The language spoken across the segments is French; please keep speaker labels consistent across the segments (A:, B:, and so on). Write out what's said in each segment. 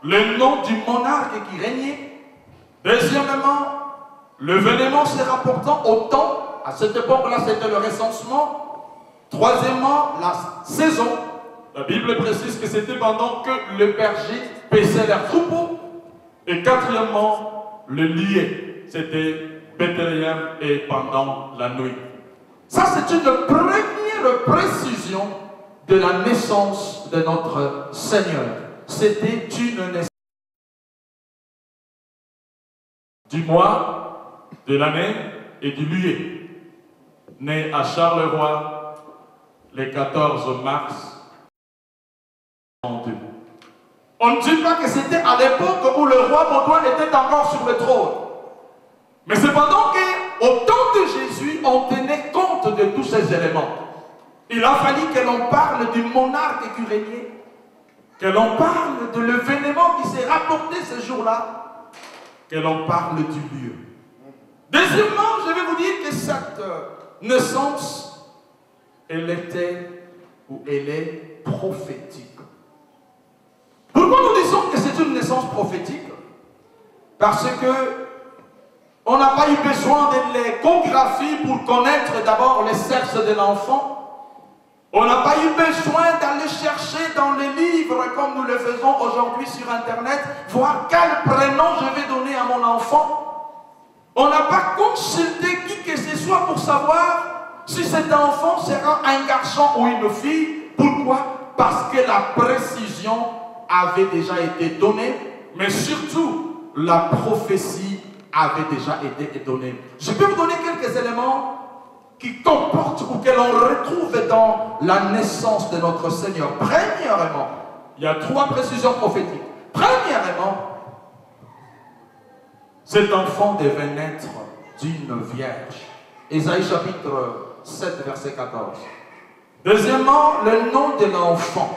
A: le nom du monarque qui régnait. Deuxièmement, le vénement se rapportant au temps. À cette époque-là, c'était le recensement. Troisièmement, la saison. La Bible précise que c'était pendant que les bergers paissaient leurs troupeaux. Et quatrièmement, le lieu. C'était Bethléem et pendant la nuit. Ça, c'est une première précision de la naissance de notre Seigneur. C'était une naissance du mois, de l'année et du lieu. Né à Charleroi le 14 mars 1932. On ne dit pas que c'était à l'époque où le roi Baudouin était encore sur le trône. Mais cependant qu'au temps de Jésus, on tenait compte de tous ces éléments. Il a fallu que l'on parle du monarque qui régnait, que l'on parle de l'événement qui s'est rapporté ce jour-là, que l'on parle du lieu. Deuxièmement, je vais vous dire que cette naissance, elle était ou elle est prophétique. Pourquoi nous disons que c'est une naissance prophétique? Parce que on n'a pas eu besoin de l'échographie pour connaître d'abord le sexe de l'enfant. On n'a pas eu besoin d'aller chercher dans les livres comme nous le faisons aujourd'hui sur Internet, voir quel prénom je vais donner à mon enfant. On n'a pas consulté qui que ce soit pour savoir si cet enfant sera un garçon ou une fille. Pourquoi? Parce que la précision avait déjà été donnée, mais surtout la prophétie avait déjà été donnée. Je peux vous donner quelques éléments qui comportent ou que l'on retrouve dans la naissance de notre Seigneur. Premièrement, il y a 3 précisions prophétiques. Premièrement, cet enfant devait naître d'une vierge. Ésaïe chapitre 7, verset 14. Deuxièmement, le nom de l'enfant.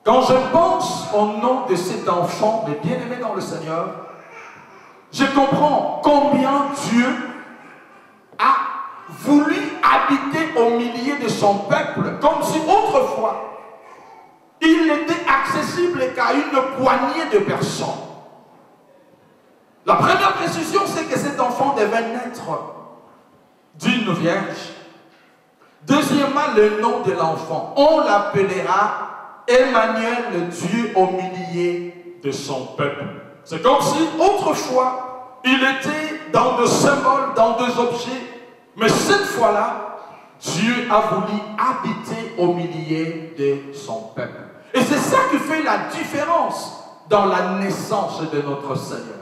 A: Quand je pense au nom de cet enfant, mais bien-aimé dans le Seigneur, je comprends combien Dieu a voulu habiter au milieu de son peuple, comme si autrefois, il n'était accessible qu'à une poignée de personnes. La première précision, c'est que cet enfant devait naître d'une vierge. Deuxièmement, le nom de l'enfant. On l'appellera Emmanuel, Dieu au milieu de son peuple. C'est comme si autrefois, il était dans des symboles, dans des objets. Mais cette fois-là, Dieu a voulu habiter au milieu de son peuple. Et c'est ça qui fait la différence dans la naissance de notre Seigneur.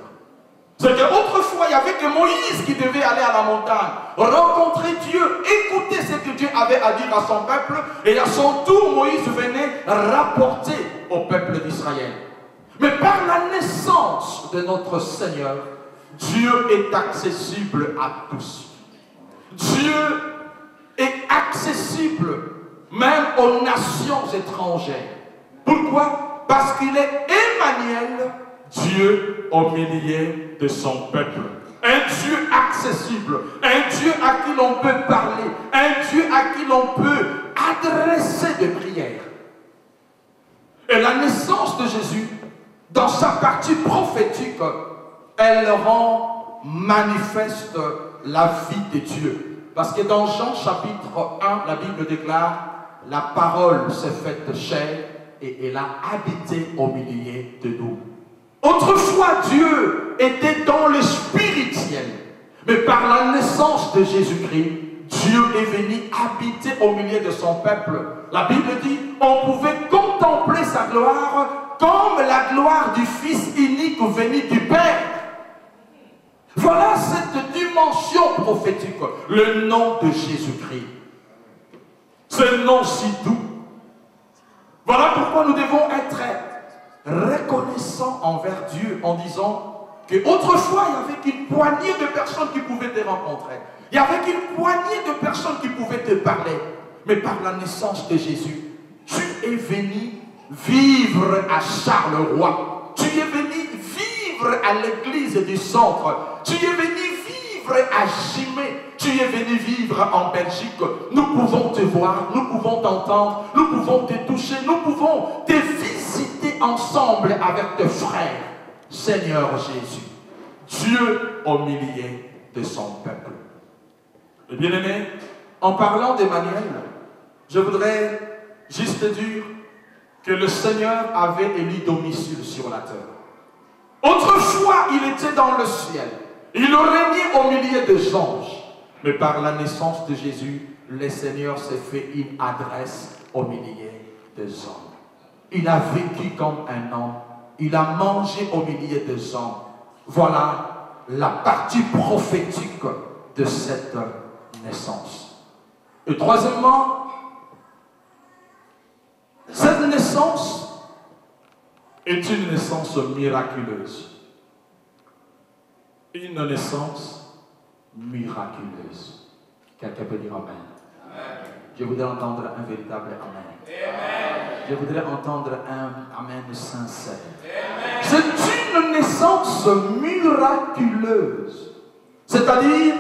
A: C'est qu'autrefois, il n'y avait que Moïse qui devait aller à la montagne, rencontrer Dieu, écouter ce que Dieu avait à dire à son peuple, et à son tour, Moïse venait rapporter au peuple d'Israël. Mais par la naissance de notre Seigneur, Dieu est accessible à tous. Dieu est accessible même aux nations étrangères. Pourquoi? Parce qu'il est Emmanuel, Dieu au milieu de son peuple. Un Dieu accessible, un Dieu à qui l'on peut parler, un Dieu à qui l'on peut adresser des prières. Et la naissance de Jésus, dans sa partie prophétique, elle rend manifeste la vie de Dieu. Parce que dans Jean chapitre 1, la Bible déclare, la parole s'est faite chair et elle a habité au milieu de nous. Autrefois, Dieu était dans le spirituel. Mais par la naissance de Jésus-Christ, Dieu est venu habiter au milieu de son peuple. La Bible dit, on pouvait contempler sa gloire comme la gloire du Fils unique venu du Père. Voilà cette dimension prophétique, le nom de Jésus-Christ. Ce nom si doux. Voilà pourquoi nous devons être reconnaissants envers Dieu en disant qu'autrefois, il n'y avait qu'une poignée de personnes qui pouvaient te rencontrer. Il n'y avait qu'une poignée de personnes qui pouvaient te parler. Mais par la naissance de Jésus, tu es venu vivre à Charleroi. Tu es venu vivre à l'église du centre. Tu es venu vivre à Chimay. Tu es venu vivre en Belgique. Nous pouvons te voir, nous pouvons t'entendre, nous pouvons te toucher, nous pouvons te visiter ensemble avec tes frères, Seigneur Jésus, Dieu au milieu de son peuple. Et bien aimé, en parlant d'Emmanuel, je voudrais juste dire que le Seigneur avait élu domicile sur la terre. Autrefois, il était dans le ciel. Il régnait au milieu des anges. Mais par la naissance de Jésus, le Seigneur s'est fait une adresse au milieu des hommes. Il a vécu comme un homme. Il a mangé au milieu des hommes. Voilà la partie prophétique de cette naissance. Et troisièmement, cette naissance est une naissance miraculeuse. Une naissance miraculeuse. Quelqu'un peut dire Amen. Amen. Je voudrais entendre un véritable Amen. Amen. Je voudrais entendre un Amen sincère. C'est une naissance miraculeuse. C'est-à-dire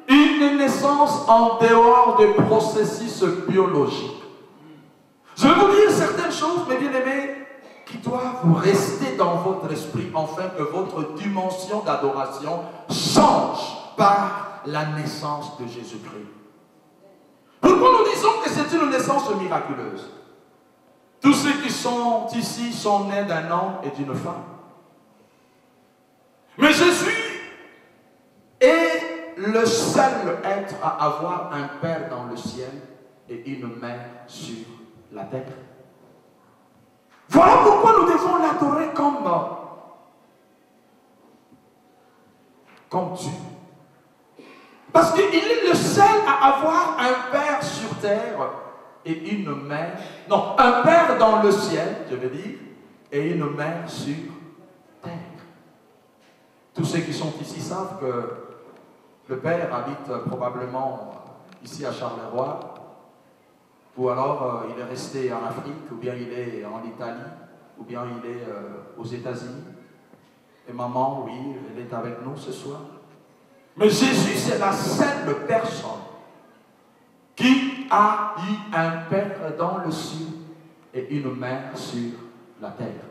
A: une naissance en dehors des processus biologiques. Je vais vous dire certaines choses, mes bien-aimés, qui doivent rester dans votre esprit, afin que votre dimension d'adoration change par la naissance de Jésus-Christ. Pourquoi nous disons que c'est une naissance miraculeuse? Tous ceux qui sont ici sont nés d'un homme et d'une femme. Mais Jésus est le seul être à avoir un Père dans le ciel et une mère sur la terre. Voilà pourquoi nous devons l'adorer comme Dieu. Parce qu'il est le seul à avoir un Père sur terre et une mère, non, un Père dans le ciel, je veux dire, et une mère sur terre. Tous ceux qui sont ici savent que le Père habite probablement ici à Charleroi, ou alors il est resté en Afrique, ou bien il est en Italie, ou bien il est aux États-Unis. Et maman, oui, elle est avec nous ce soir. Mais Jésus, c'est la seule personne qui a eu un Père dans le ciel et une mère sur la terre.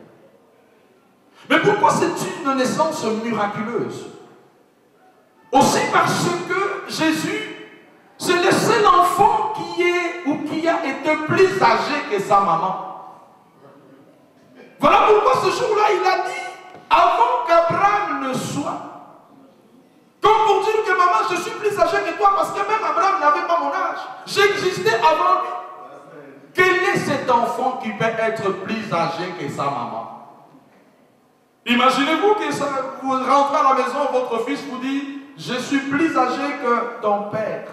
A: Mais pourquoi c'est une naissance miraculeuse? Aussi parce que Jésus, c'est le seul enfant qui est ou qui a été plus âgé que sa maman. Voilà pourquoi ce jour-là, il a dit, avant qu'Abraham ne soit, comme pour dire que maman, je suis plus âgé que toi, parce que même Abraham n'avait pas mon âge. J'existais avant lui. Quel est cet enfant qui peut être plus âgé que sa maman? Imaginez-vous que vous rentrez à la maison, votre fils vous dit, je suis plus âgé que ton père.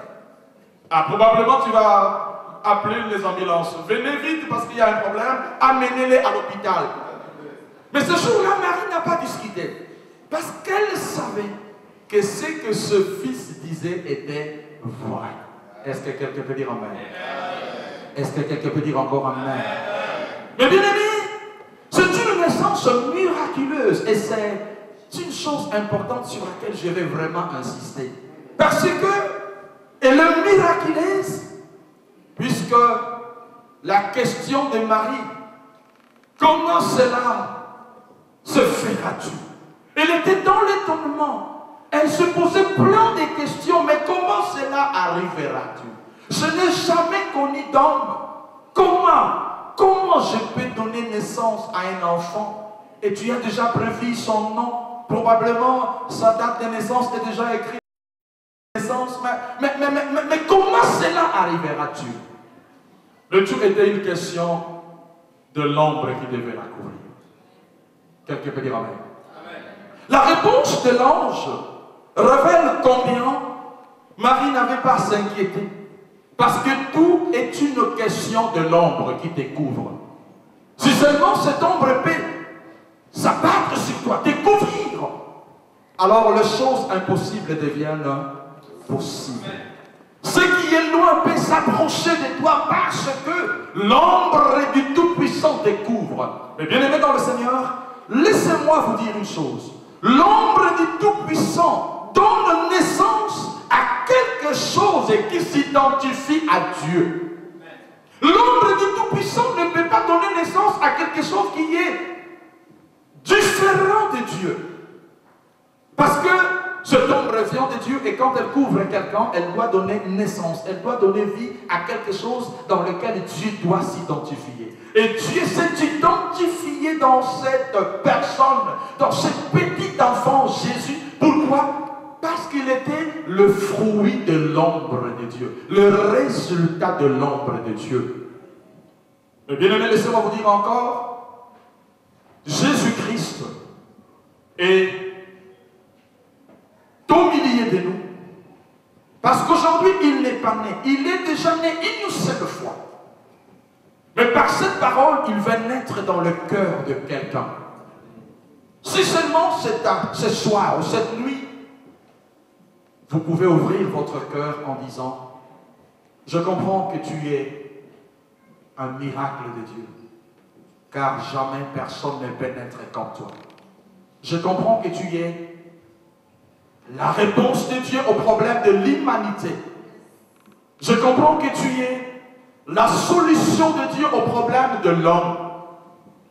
A: Ah, probablement tu vas appeler les ambulances. Venez vite parce qu'il y a un problème, amenez-les à l'hôpital. Mais ce jour-là, Marie n'a pas discuté. Parce qu'elle savait que ce que ce fils disait était vrai. Est-ce que quelqu'un peut dire Amen? Est-ce que quelqu'un peut dire encore Amen? Mais bien aimé, c'est une naissance miraculeuse et c'est une chose importante sur laquelle je vais vraiment insister. Parce que elle est miraculeuse, puisque la question de Marie, comment cela se fera-t-il? Elle était dans l'étonnement. Elle se posait plein de questions, mais comment cela arrivera-t-il? Je n'ai jamais connu d'homme. Comment je peux donner naissance à un enfant? Et tu as déjà prévu son nom. Probablement, sa date de naissance est déjà écrite. Mais comment cela arrivera-t-il? Le tout était une question de l'ombre qui devait la couvrir. Quelqu'un peut dire Amen. La réponse de l'ange révèle combien Marie n'avait pas à s'inquiéter. Parce que tout est une question de l'ombre qui te couvre. Si seulement cette ombre peut s'abattre sur toi, te couvrir, alors les choses impossibles deviennent possibles. Ce qui est loin peut s'approcher de toi parce que l'ombre du Tout-Puissant te couvre. Mais bien aimé dans le Seigneur, laissez-moi vous dire une chose. L'ombre du Tout-Puissant donne naissance à quelque chose qui s'identifie à Dieu. L'ombre du Tout-Puissant ne peut pas donner naissance à quelque chose qui est Dieu. Parce que cette ombre vient de Dieu et quand elle couvre quelqu'un, elle doit donner naissance, elle doit donner vie à quelque chose dans lequel Dieu doit s'identifier. Et Dieu s'est identifié dans cette personne, dans ce petit enfant Jésus. Pourquoi? Parce qu'il était le fruit de l'ombre de Dieu, le résultat de l'ombre de Dieu. Mais bien aimé, laissez-moi vous dire encore, Jésus-Christ est au milieu de nous. Parce qu'aujourd'hui, il n'est pas né. Il est déjà né une seule fois. Mais par cette parole, il va naître dans le cœur de quelqu'un. Si seulement ce soir ou cette nuit, vous pouvez ouvrir votre cœur en disant, je comprends que tu es un miracle de Dieu. Car jamais personne ne pénètre comme toi. Je comprends que tu es la réponse de Dieu au problème de l'humanité. Je comprends que tu es la solution de Dieu au problème de l'homme.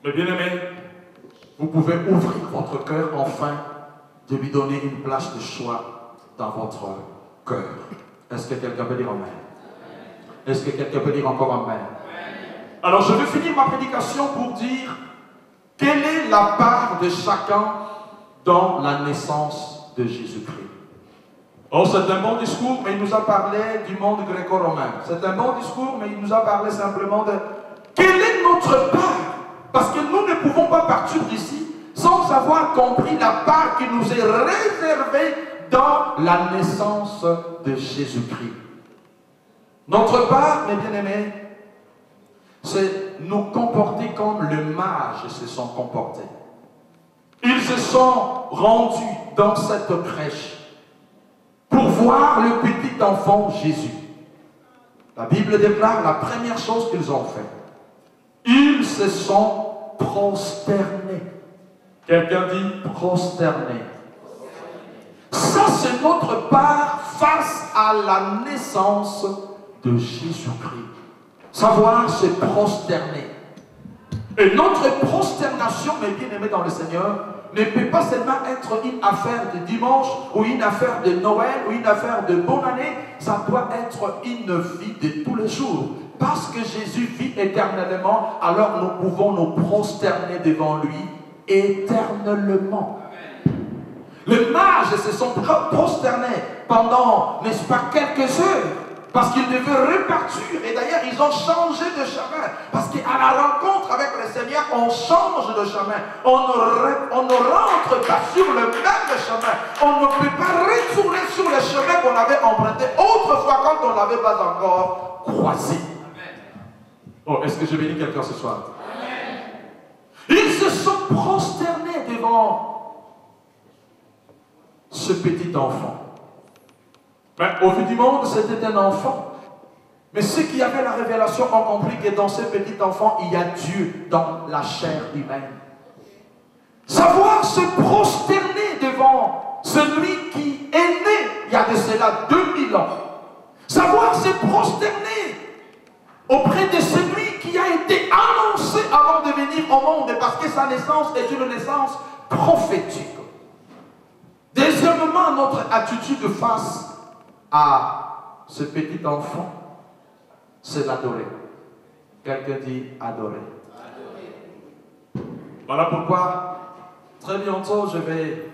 A: Mais bien aimé, vous pouvez ouvrir votre cœur enfin de lui donner une place de choix dans votre cœur. Est-ce que quelqu'un peut dire amen? Est-ce que quelqu'un peut dire encore amen? Alors je vais finir ma prédication pour dire quelle est la part de chacun dans la naissance de Jésus-Christ. Oh, c'est un bon discours, mais il nous a parlé du monde gréco-romain. C'est un bon discours, mais il nous a parlé simplement de quelle est notre part. Parce que nous ne pouvons pas partir d'ici sans avoir compris la part qui nous est réservée dans la naissance de Jésus-Christ. Notre part, mes bien-aimés, c'est nous comporter comme les mages se sont comportés. Ils se sont rendus dans cette crèche pour voir le petit enfant Jésus. La Bible déclare la première chose qu'ils ont fait. Ils se sont prosternés. Quelqu'un dit prosternés. Ça, c'est notre part face à la naissance de Jésus-Christ. Savoir se prosterner. Et notre prosternation, mes bien-aimés dans le Seigneur, ne peut pas seulement être une affaire de dimanche, ou une affaire de Noël, ou une affaire de bonne année. Ça doit être une vie de tous les jours. Parce que Jésus vit éternellement, alors nous pouvons nous prosterner devant lui éternellement. Les mages se sont prosternés pendant, n'est-ce pas, quelques heures. Parce qu'ils devaient repartir. Et d'ailleurs, ils ont changé de chemin. Parce qu'à la rencontre avec le Seigneur, on change de chemin. On ne rentre pas sur le même chemin. On ne peut pas retourner sur le chemin qu'on avait emprunté autrefois quand on n'avait pas encore croisé. Oh, est-ce que je bénis quelqu'un ce soir? Amen. Ils se sont prosternés devant ce petit enfant. Mais au vu du monde, c'était un enfant. Mais ceux qui avaient la révélation ont compris que dans ce petit enfant, il y a Dieu dans la chair humaine. Savoir se prosterner devant celui qui est né il y a de cela 2000 ans. Savoir se prosterner auprès de celui qui a été annoncé avant de venir au monde, parce que sa naissance est une naissance prophétique. Deuxièmement, notre attitude face à ce petit enfant, c'est l'adorer. Quelqu'un dit adorer. Voilà pourquoi, très bientôt, je vais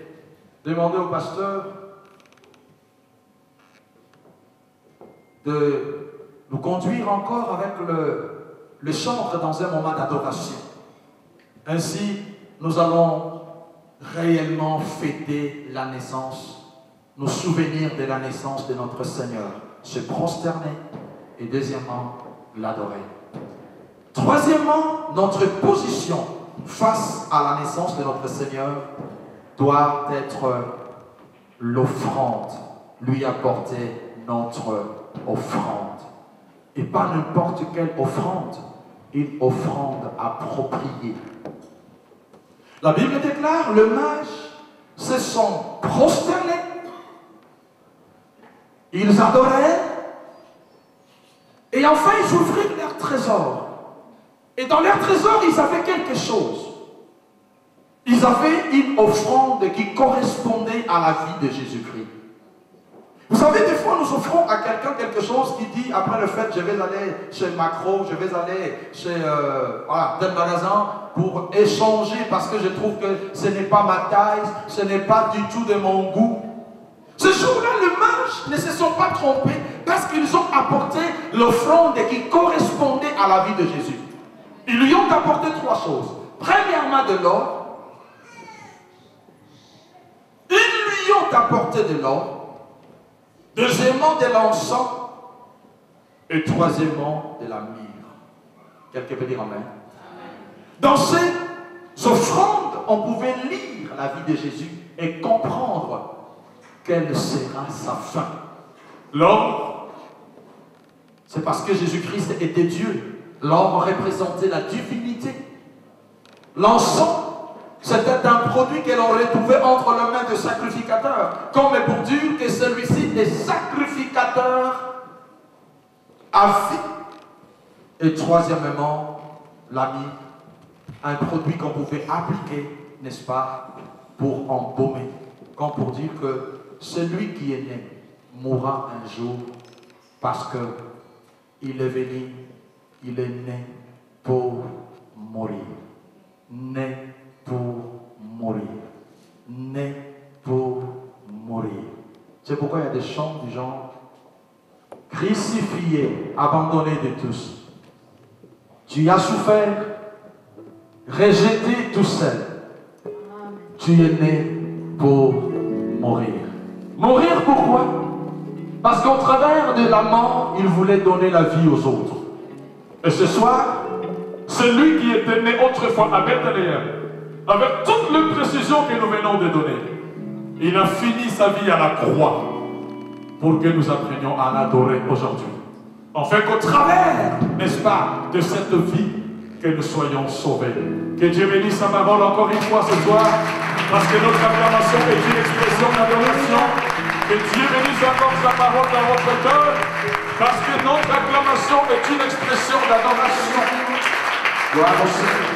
A: demander au pasteur de nous conduire encore avec le chantre dans un moment d'adoration. Ainsi, nous allons réellement fêter la naissance, nous souvenir de la naissance de notre Seigneur, se prosterner et deuxièmement, l'adorer. Troisièmement, notre position face à la naissance de notre Seigneur doit être l'offrande, lui apporter notre offrande. Et pas n'importe quelle offrande, une offrande appropriée. La Bible déclare, les mages se sont prosternés, ils adoraient, et enfin ils ouvrirent leur trésor. Et dans leur trésor, ils avaient quelque chose. Ils ils avaient une offrande qui correspondait à la vie de Jésus-Christ. Vous savez, des fois, nous offrons à quelqu'un quelque chose qui dit, après le fait, je vais aller chez Macro, je vais aller chez tel magasin pour échanger parce que je trouve que ce n'est pas ma taille, ce n'est pas du tout de mon goût. Ce jour-là, les mages ne se sont pas trompés parce qu'ils ont apporté l'offrande qui correspondait à la vie de Jésus. Ils lui ont apporté trois choses. Premièrement, de l'or. Ils lui ont apporté de l'or. Deuxièmement, de l'encens. Et troisièmement, de la myrrhe. Quelqu'un peut dire amen. Dans ces offrandes, on pouvait lire la vie de Jésus et comprendre quelle sera sa fin. L'or, c'est parce que Jésus-Christ était Dieu. L'or représentait la divinité. L'encens, c'était un produit que l'on retrouvait entre les mains de sacrificateurs, comme pour dire que celui-ci est sacrificateur à vie. Et troisièmement, la myrrhe, un produit qu'on pouvait appliquer, n'est-ce pas, pour embaumer, comme pour dire que celui qui est né mourra un jour parce qu'il est venu, il est né pour mourir. Né pour mourir. Né pour mourir. C'est pourquoi il y a des chants du genre crucifié, abandonné de tous. Tu as souffert, rejeté tout seul. Tu es né pour mourir. Mourir pourquoi? Parce qu'au travers de la mort, il voulait donner la vie aux autres. Et ce soir, celui qui était né autrefois à Bethléem, avec toutes les précisions que nous venons de donner, il a fini sa vie à la croix pour que nous apprenions à l'adorer aujourd'hui. Enfin qu'au travers, n'est-ce pas, de cette vie, que nous soyons sauvés. Que Dieu bénisse sa parole encore une fois ce soir, parce que notre acclamation est une expression d'adoration. Que Dieu bénisse encore sa parole dans votre cœur, parce que notre acclamation est une expression d'adoration. Gloire au Seigneur.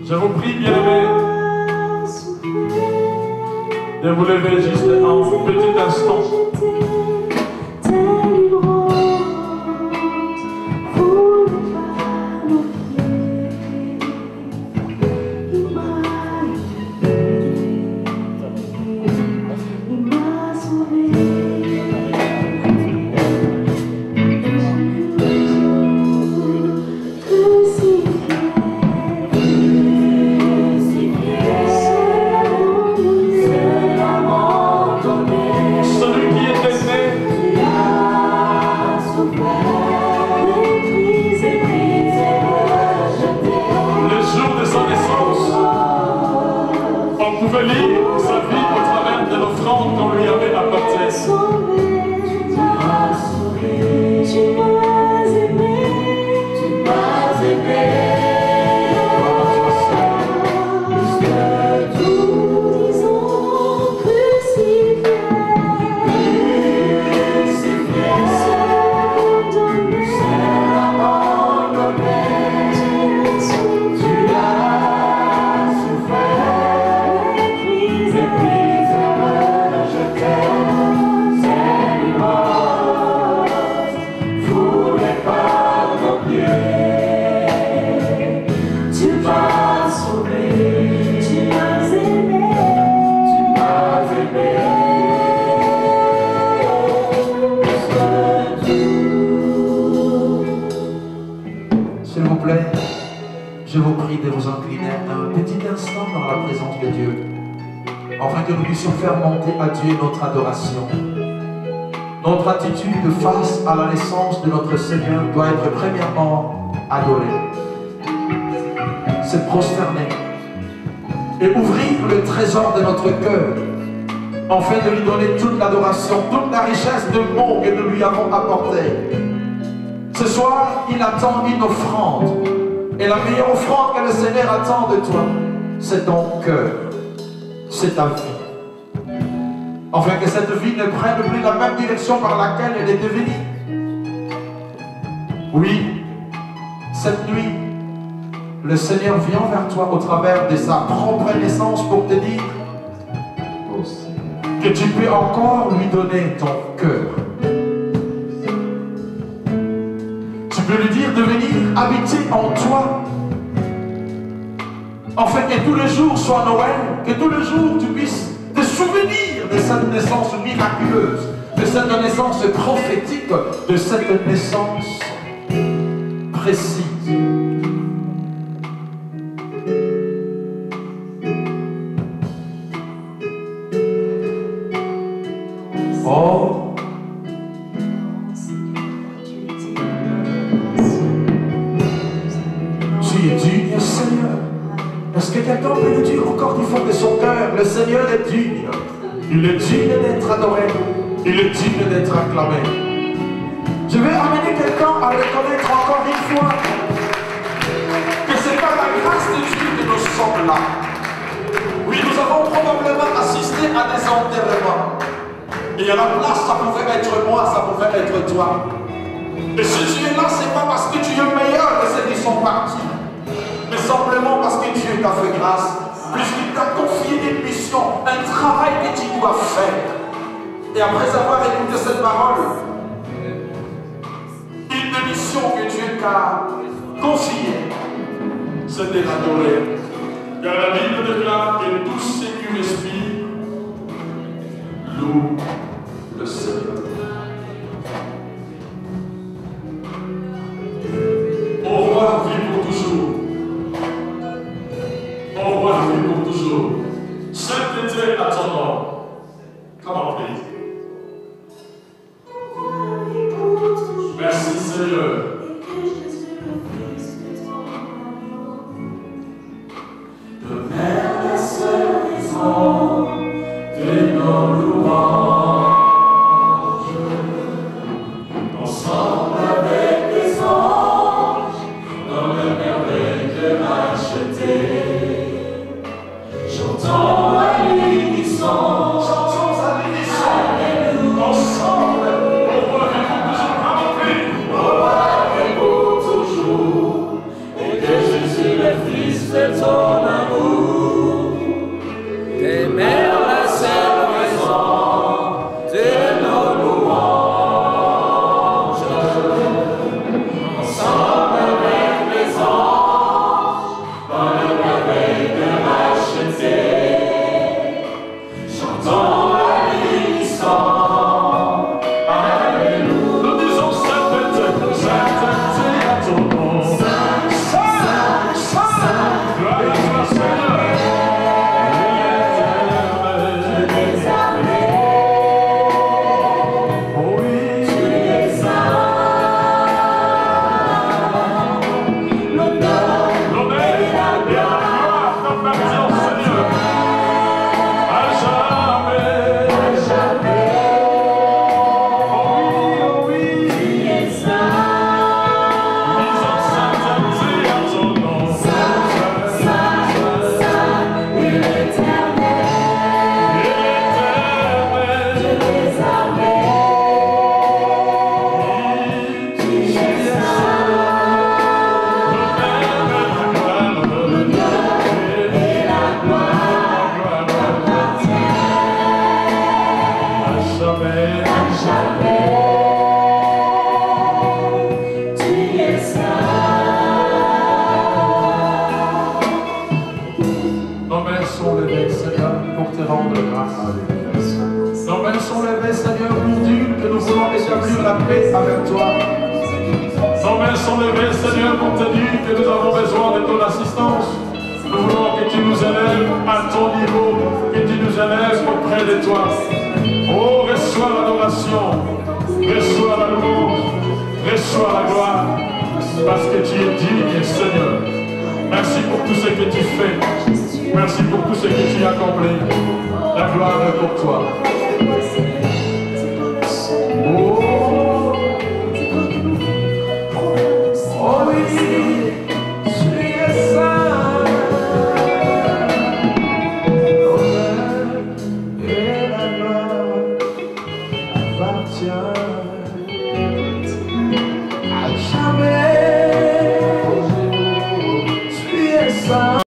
A: Je vous prie, bien-aimés, de vous lever juste un petit instant. Je vous prie de vous incliner un petit instant dans la présence de Dieu, afin que nous puissions faire monter à Dieu notre adoration. Notre attitude face à la naissance de notre Seigneur doit être premièrement adorée. Se prosterner et ouvrir le trésor de notre cœur, afin de lui donner toute l'adoration, toute la richesse de mots que nous lui avons apportés. Ce soir, il attend une offrande. Et la meilleure offrande que le Seigneur attend de toi, c'est ton cœur, c'est ta vie. afin que cette vie ne prenne plus la même direction par laquelle elle était venue. Oui, cette nuit, le Seigneur vient vers toi au travers de sa propre naissance pour te dire que tu peux encore lui donner ton cœur. Tu peux lui dire de venir habiter en toi, afin que tous les jours soient Noël, que tous les jours tu puisses te souvenir de cette naissance miraculeuse, de cette naissance prophétique, de cette naissance précise. Oh, tu es digne, Seigneur. Est-ce que quelqu'un peut le dire encore du fond de son cœur? Le Seigneur est digne. Il est digne d'être adoré. Il est digne d'être acclamé. Je vais amener quelqu'un à reconnaître encore une fois que ce n'est pas la grâce de Dieu que nous sommes là. Oui, nous avons probablement assisté à des enterrements. Et à la place, ça pouvait être moi, ça pouvait être toi. Et si tu es là, ce n'est pas parce que tu es meilleur que ceux qui sont partis, mais simplement parce que Dieu t'a fait grâce, puisqu'il t'a confié une mission, un travail que tu dois faire. Et après avoir écouté cette parole, une mission que Dieu t'a confiée, c'est de l'adorer. Car la Bible déclare que tout ce qui respire loue le Seigneur. Au roi vit pour toujours. Au roi vit pour toujours. Sainteté à ton nom. Comment please? Merci Seigneur. De même la seule raison de nos louanges. Ensemble avec les anges, dans le merveille de racheter. Chantons à l'unisson, alléluia, ensemble, au roi pour toujours, et que Jésus le Fils de ton amour, t'aimer la seule raison de nos louanges. Ensemble avec les anges, dans le merveille de racheter. Chantons à l'unisson, alléluia. Nous disons sainteté, sainteté à ton nom. Saint, saint, saint, gloire à toi Seigneur. Oh oui, tu es saint. L'honneur et la gloire t'appartient au Seigneur. À jamais. À jamais. Oh oui, tu es saint. Mise en sainteté à ton nom. Saint, saint, saint, et l'éternel. Dieu des armées. Tu es saint. L'honneur et la gloire t'appartiennent. À jamais. Tu es saint. Nos mains sont levées, Seigneur, pour te rendre grâce. Nos mains sont levées, Seigneur, pour dire que nous voulons établir la paix avec toi. Nos mains sont levées, Seigneur, pour te dire que nous avons besoin de ton assistance. Nous voulons que tu nous élèves à ton niveau, que tu nous élèves auprès de toi. Oh, reçois l'adoration, reçois la louange, reçois la gloire, parce que tu es digne, Seigneur. Merci pour tout ce que tu fais. Merci pour tout ce que tu accomplis. La gloire est pour toi. Oh, oh oui, tu es saint. L'honneur et la gloire
B: t'appartient.